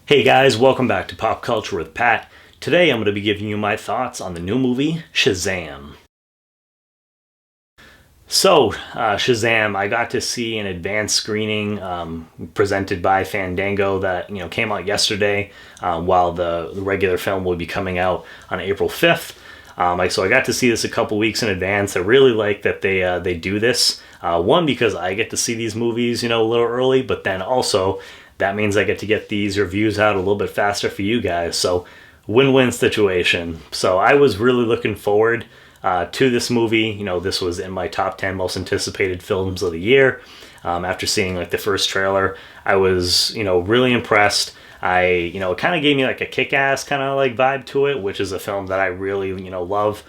Hey guys, welcome back to Pop Culture with Pat. Today I'm going to be giving you my thoughts on the new movie, Shazam. Shazam, I got to see an advanced screening presented by Fandango that came out yesterday, while the regular film will be coming out on April 5th. So I got to see this a couple weeks in advance. I really like that they do this. One, because I get to see these movies a little early, but then also that means I get to get these reviews out a little bit faster for you guys. So win-win situation. So I was really looking forward to this movie. This was in my top 10 most anticipated films of the year. After seeing like the first trailer, I was really impressed. It kind of gave me like a kick-ass kind of like vibe to it, which is a film that I really love.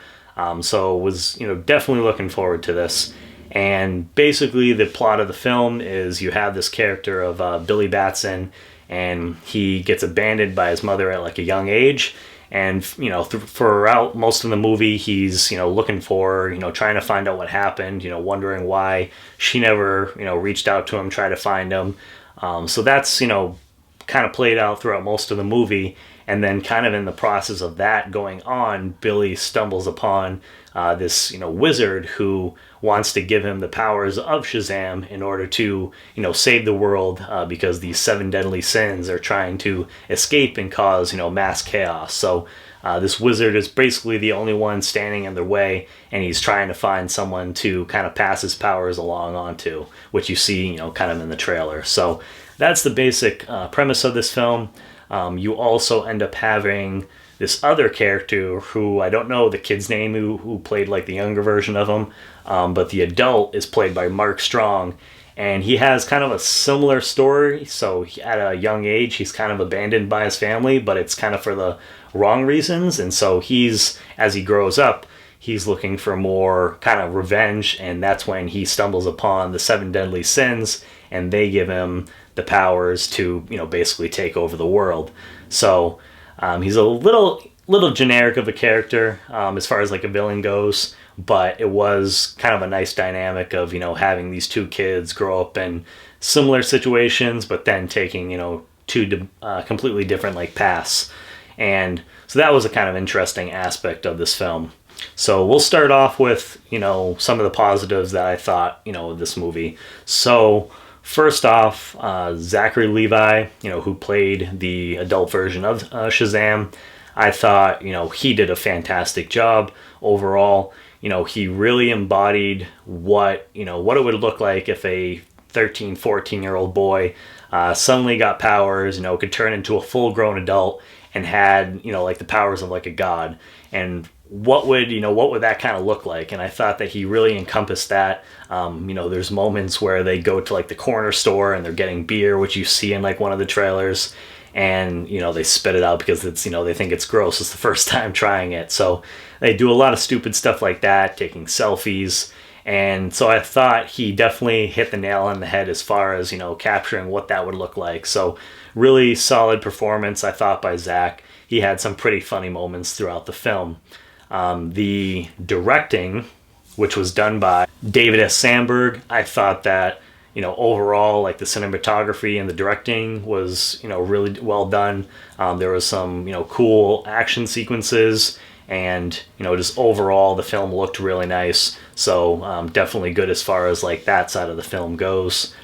So was definitely looking forward to this. And basically the plot of the film is you have this character of Billy Batson, and he gets abandoned by his mother at like a young age. And throughout most of the movie, he's looking for trying to find out what happened, wondering why she never reached out to him, try to find him. So that's kind of played out throughout most of the movie. And then kind of in the process of that going on, Billy stumbles upon this wizard who wants to give him the powers of Shazam in order to save the world, because these seven deadly sins are trying to escape and cause mass chaos. So this wizard is basically the only one standing in their way, and he's trying to find someone to kind of pass his powers along onto, which you see kind of in the trailer. So that's the basic premise of this film. You also end up having this other character who I don't know the kid's name who played like the younger version of him, but the adult is played by Mark Strong, and he has kind of a similar story. So at a young age, he's kind of abandoned by his family, but it's kind of for the wrong reasons. And so as he grows up, he's looking for more kind of revenge, and that's when he stumbles upon the seven deadly sins, and they give him the powers to basically take over the world. So he's a little generic of a character as far as like a villain goes, but it was kind of a nice dynamic of having these two kids grow up in similar situations, but then taking two completely different like paths. And so that was a kind of interesting aspect of this film. So we'll start off with some of the positives that I thought of this movie. So first off, Zachary Levi, who played the adult version of Shazam, I thought, he did a fantastic job overall. He really embodied what it would look like if a 13, 14-year-old boy suddenly got powers, could turn into a full-grown adult and had, like the powers of like a god. And what would that kind of look like? And I thought that he really encompassed that. There's moments where they go to like the corner store and they're getting beer, which you see in like one of the trailers, and they spit it out because it's they think it's gross. It's the first time trying it. So they do a lot of stupid stuff like that, taking selfies. And so I thought he definitely hit the nail on the head as far as capturing what that would look like. So really solid performance, I thought, by Zach. He had some pretty funny moments throughout the film. The directing, which was done by David S. Sandberg, I thought that overall, like the cinematography and the directing was really well done. There was some cool action sequences, and just overall the film looked really nice. So definitely good as far as like that side of the film goes.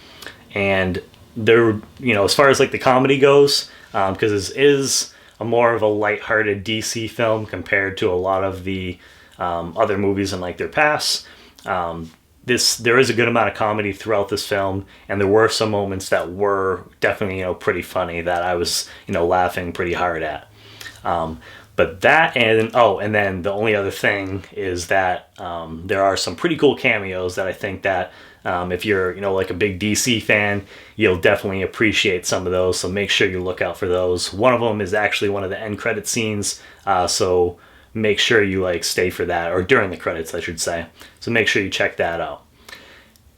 And there, as far as like the comedy goes, because this is a more of a lighthearted DC film compared to a lot of the other movies in like their past. There is a good amount of comedy throughout this film, and there were some moments that were definitely pretty funny that I was laughing pretty hard at. But that, and then the only other thing is that there are some pretty cool cameos that I think that if you're like a big DC fan, you'll definitely appreciate some of those. So make sure you look out for those. One of them is actually one of the end credit scenes. So make sure you like stay for that, or during the credits, I should say. So make sure you check that out.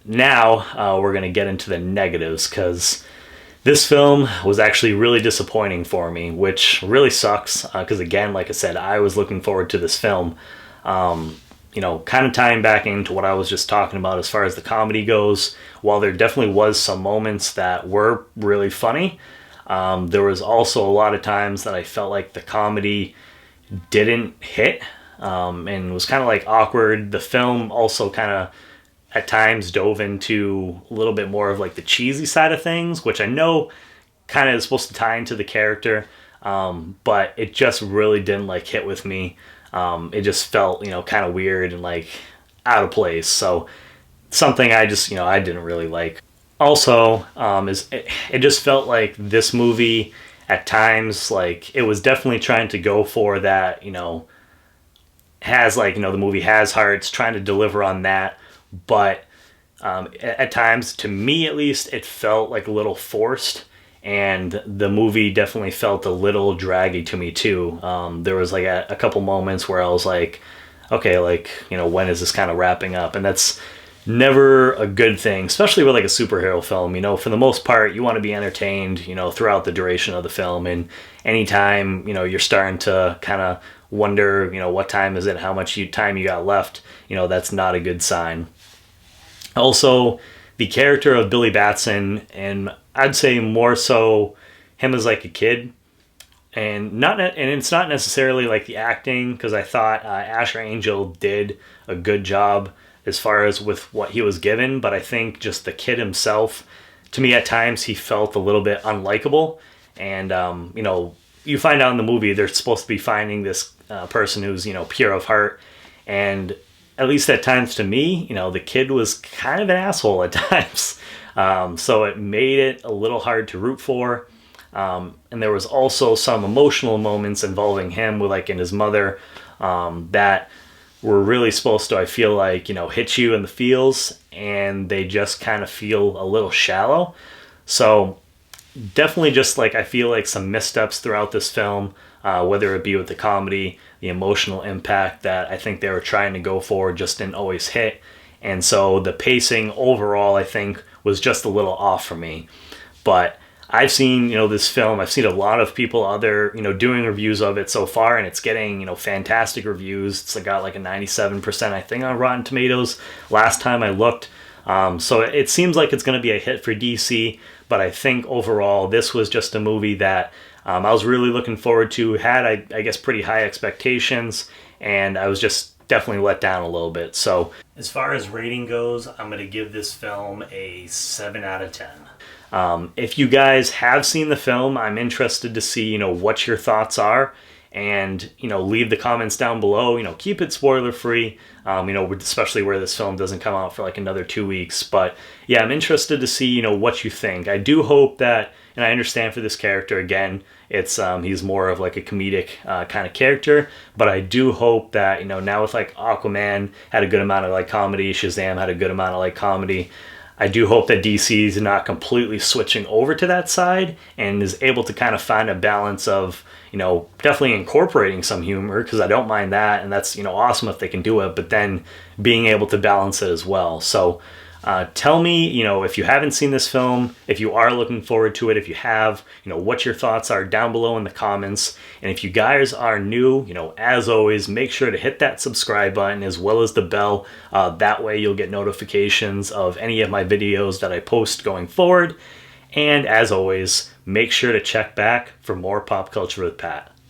Now we're gonna get into the negatives, because this film was actually really disappointing for me, which really sucks, because again, like I said, I was looking forward to this film. Kind of tying back into what I was just talking about as far as the comedy goes, while there definitely was some moments that were really funny, There was also a lot of times that I felt like the comedy didn't hit, and was kind of like awkward. The film also kind of at times dove into a little bit more of like the cheesy side of things, which I know kind of is supposed to tie into the character, but it just really didn't like hit with me. It just felt, kind of weird and like out of place. So something I just, I didn't really like. Also, it just felt like this movie at times, like it was definitely trying to go for that, has like, the movie has hearts, trying to deliver on that. But at times, to me at least, it felt like a little forced. And the movie definitely felt a little draggy to me too. There was like a couple moments where I was like, okay, like, when is this kind of wrapping up? And that's never a good thing, especially with like a superhero film. For the most part, you want to be entertained, throughout the duration of the film. And anytime, you're starting to kind of wonder, what time is it, how much time you got left, that's not a good sign. Also, the character of Billy Batson, and I'd say more so him as like a kid, and it's not necessarily like the acting, because I thought Asher Angel did a good job as far as with what he was given, but I think just the kid himself, to me at times he felt a little bit unlikable. And you find out in the movie they're supposed to be finding this person who's pure of heart, and at least at times to me, the kid was kind of an asshole at times. So it made it a little hard to root for. And there was also some emotional moments involving him with like and his mother, that were really supposed to, I feel like, hit you in the feels, and they just kind of feel a little shallow. So definitely just like I feel like some missteps throughout this film, whether it be with the comedy, the emotional impact that I think they were trying to go for just didn't always hit. And so the pacing overall, I think, was just a little off for me. But I've seen, this film, I've seen a lot of people doing reviews of it so far, and it's getting, fantastic reviews. It's got like a 97%, I think, on Rotten Tomatoes last time I looked. So it seems like it's going to be a hit for DC, but I think overall this was just a movie that I was really looking forward to, had, I guess, pretty high expectations, and I was just definitely let down a little bit. So as far as rating goes, I'm going to give this film a 7 out of 10. If you guys have seen the film, I'm interested to see, what your thoughts are, and, leave the comments down below. Keep it spoiler free, especially where this film doesn't come out for like another 2 weeks. But yeah, I'm interested to see, what you think. I do hope that, and I understand for this character, again, it's he's more of like a comedic kind of character, but I do hope that, now with like Aquaman had a good amount of like comedy, Shazam had a good amount of like comedy, I do hope that DC is not completely switching over to that side and is able to kind of find a balance of, definitely incorporating some humor, because I don't mind that, and that's, awesome if they can do it, but then being able to balance it as well. So tell me, if you haven't seen this film, if you are looking forward to it, if you have, what your thoughts are down below in the comments. And if you guys are new, as always, make sure to hit that subscribe button as well as the bell. That way you'll get notifications of any of my videos that I post going forward. And as always, make sure to check back for more Pop Culture with Pat.